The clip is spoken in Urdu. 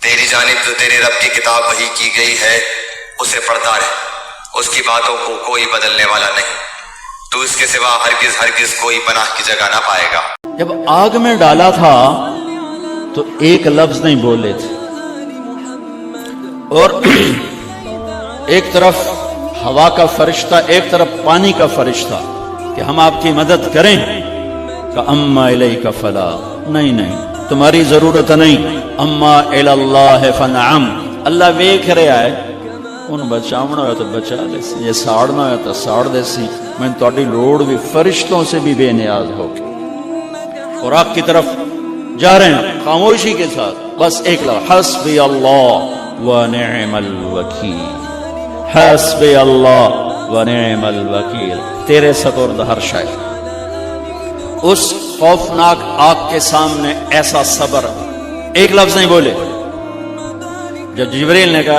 تیری جانب جو تیرے رب کی کتاب وحی کی گئی ہے اسے پڑھتا رہ، اس کی باتوں کو کوئی بدلنے والا نہیں، تو اس کے سوا ہرگز کوئی پناہ کی جگہ نہ پائے گا۔ جب آگ میں ڈالا تھا تو ایک لفظ نہیں بولے تھے، اور ایک طرف ہوا کا فرشتہ، ایک طرف پانی کا فرشتہ کہ ہم آپ کی مدد کریں، کہ اما الیک فلا، نہیں تمہاری ضرورت نہیں، اما الی اللہ فنعم، اللہ ویکھ رہا ہے، ان بچاونا ہوا تو بچا لے سی، یہ ساڑنا ہوا تو ساڑ دے سی، میں تہاڈی لوڑ بھی فرشتوں سے بھی بے نیاز ہو کے، اور آگ کی طرف جا رہے ہیں خاموشی کے ساتھ، بس ایک لفظ، حسبی اللہ ونعم الوکیل، حسبی اللہ ونعم الوکیل، تیرے سپرد ہر شے۔ اس خوفناک آگ کے سامنے ایسا صبر، ایک لفظ نہیں بولے۔ جب جبریل نے کہا